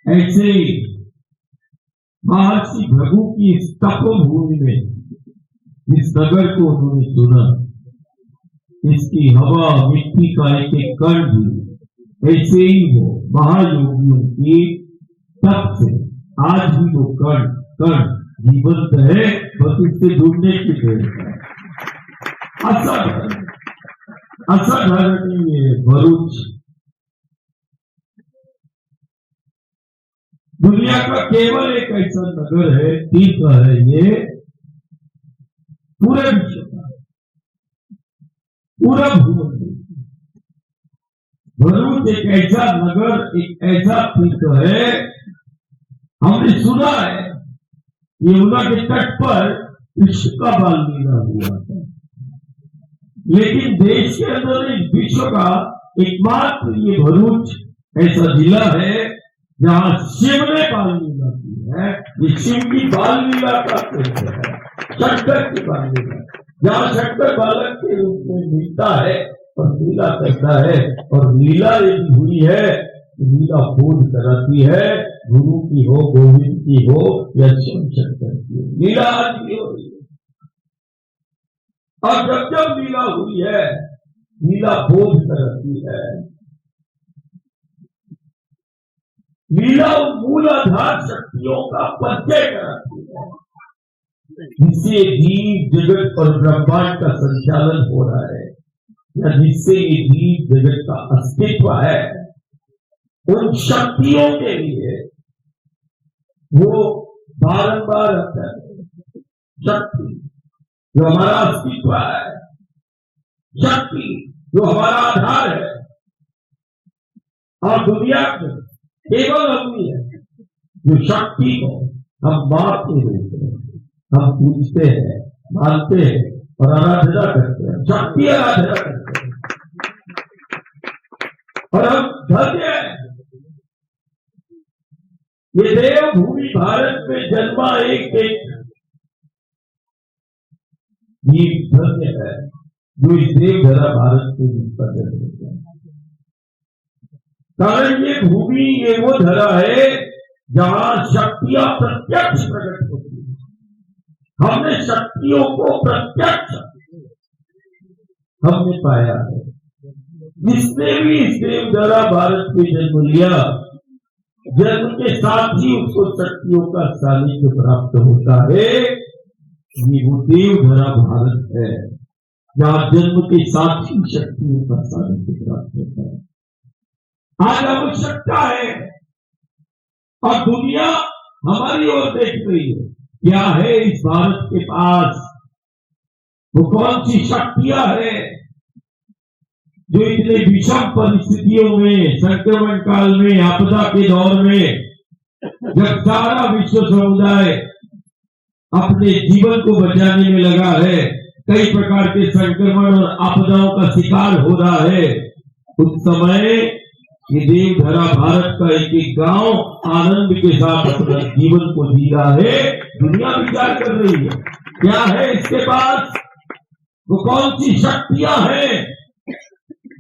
ऐसे महर्षि भृगु की इस तपोभूमि में इस नगर को उन्होंने चुना। इसकी हवा मिट्टी का एक एक कण भी ऐसे ही हो महायोगियों की तप से आज भी वो कण कण जीवंत है, बस उससे जुड़ने की जरूरत है। असाधारण ये भरूच दुनिया का केवल एक ऐसा नगर है, तीर्थ है ये पूरे विश्व का, पूरा भूमंडल। भरूच एक ऐसा नगर, एक ऐसा तीर्थ है, हमने सुना है यमुना के तट पर कृष्ण का बाल लीला हुआ था, लेकिन देश के अंदर विश्व का एकमात्र ये भरूच ऐसा जिला है जहां शिव ने बाल लीला की है। ये शिव की बाल लीला का केंद्र है, शंकर की बाल लीला, जहां शंकर बालक के रूप में मिलता है और लीला करता है। और लीला यदि हुई है, लीला बोध कराती है, गुरु की हो, गोविंद की हो या शिव शंकर की हो, लीला आज भी हो रही है। और जब जब लीला हुई है, लीला बोध कराती है। लीला मूलाधार शक्तियों का परिचय कराती है, जिससे जीव जगत और ब्रह्मांड का संचालन हो रहा है, या जिससे ये जीव जगत का अस्तित्व है। उन शक्तियों के लिए वो बारंबार आता है। शक्ति जो हमारा अस्तित्व है, शक्ति जो हमारा आधार है, और दुनिया में केवल अपनी है जो शक्ति को हम बाप के रूप में हम पूछते हैं, मानते हैं और आराधना करते हैं। शक्ति आराधना करते हैं और हम धन्य हैं। ये देवभूमि भारत में जन्मा एक धन्य है जो इस देवधरा भारत के रूप पर जन्म है। कारण ये भूमि, ये वो धरा है जहां शक्तियां प्रत्यक्ष प्रकट होती है। हमने शक्तियों को प्रत्यक्ष हमने पाया है। जिसने भी इस देवधरा भारत में जन्म लिया, जन्म के साथ ही उसको शक्तियों का सानिध्य प्राप्त होता है। ये वो देवधरा भारत है जहां जन्म के साथ ही शक्तियों का सानिध्य प्राप्त होता है। आज आवश्यकता है और दुनिया हमारी ओर देख रही है। क्या है इस भारत के पास? वो कौन सी शक्तियां हैं जो इतने विषम परिस्थितियों में, संक्रमण काल में, आपदा के दौर में, जब सारा विश्व समुदाय अपने जीवन को बचाने में लगा है, कई प्रकार के संक्रमण और आपदाओं का शिकार हो रहा है, उस समय ये देवधरा भारत का एक एक गांव आनंद के साथ अपना जीवन को जी रहा है। दुनिया विचार कर रही है क्या है इसके पास, वो कौन सी शक्तियां हैं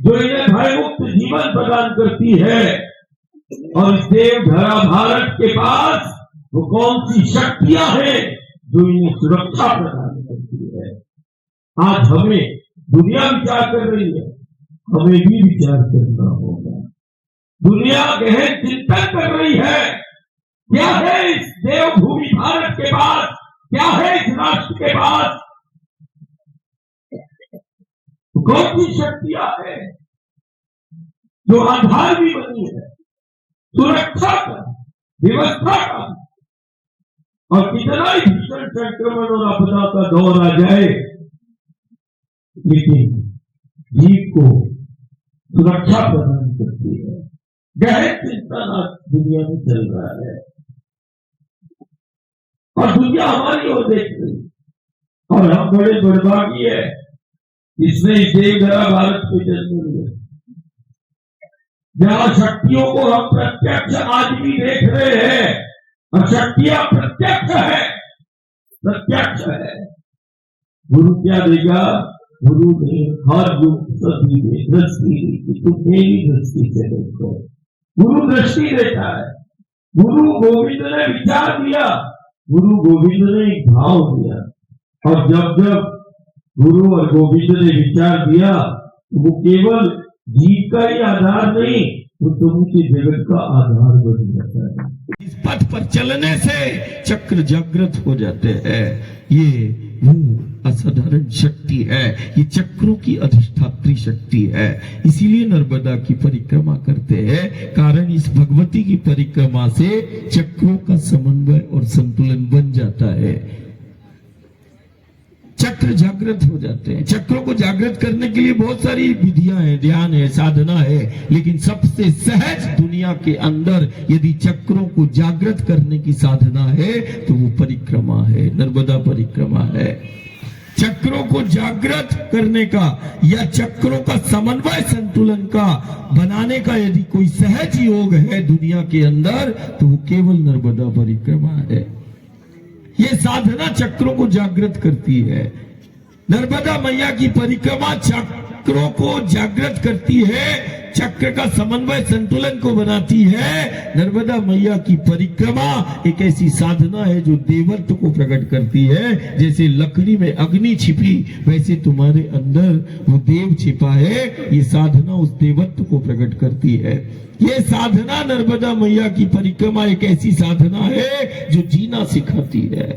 जो इन्हें भयमुक्त जीवन प्रदान करती है, और इस देवधरा भारत के पास वो कौन सी शक्तियां हैं जो इन्हें सुरक्षा प्रदान करती है। आज हमें दुनिया विचार कर रही है, हमें भी विचार करना होगा। दुनिया गहन चिंतन कर रही है, क्या है इस देवभूमि भारत के पास, क्या है इस राष्ट्र के पास, कौन सी शक्तियां हैं जो आधार भी बनी है सुरक्षा का, व्यवस्था का। और कितना ही भीषण संक्रमण और आपदा का दौर आ जाए, लेकिन जीव को सुरक्षा प्रदान करती है। गहन चिंतन आज दुनिया में चल रहा है और दुनिया हमारी ओर देख रही है। और हम बड़े दुर्भाग्य है इसने इस देवधरा भारत को जन्म लिया, जहां शक्तियों को हम प्रत्यक्ष आज भी देख रहे हैं। और शक्तियां प्रत्यक्ष है, प्रत्यक्ष है। गुरु क्या देगा? गुरु ने हर युग सभी में दृष्टि दी कि तुम मेरी दृष्टि से देखो। गुरु दृष्टि देता है, गुरु गोविंद ने विचार दिया, गुरु गोविंद ने एक भाव दिया, और जब जब गुरु और गोविंद ने विचार दिया तो वो केवल जीव का ही आधार नहीं, वो समूचे जगत का आधार बन जाता है। इस पथ पर चलने से चक्र जागृत हो जाते हैं। ये वो असाधारण शक्ति है, ये चक्रों की अधिष्ठात्री शक्ति है। इसीलिए नर्मदा की परिक्रमा करते हैं, कारण इस भगवती की परिक्रमा से चक्रों का समन्वय और संतुलन बन जाता है, चक्र जागृत हो जाते हैं। चक्रों को जागृत करने के लिए बहुत सारी विधियां हैं, ध्यान है, साधना है, लेकिन सबसे सहज दुनिया के अंदर यदि चक्रों को जागृत करने की साधना है तो वो परिक्रमा है, नर्मदा परिक्रमा है। चक्रों को जागृत करने का या चक्रों का समन्वय संतुलन का बनाने का यदि कोई सहज योग है दुनिया के अंदर तो वो केवल नर्मदा परिक्रमा है। ये साधना चक्रों को जागृत करती है। नर्मदा मैया की परिक्रमा चक्रों को जागृत करती है, चक्र का समन्वय संतुलन को बनाती है। नर्मदा मैया की परिक्रमा एक ऐसी साधना है जो देवत्व को प्रकट करती है। जैसे लकड़ी में अग्नि छिपी वैसे तुम्हारे अंदर वो देव छिपा है। ये साधना उस देवत्व को प्रकट करती है। ये साधना नर्मदा मैया की परिक्रमा एक ऐसी साधना है जो जीना सिखाती है।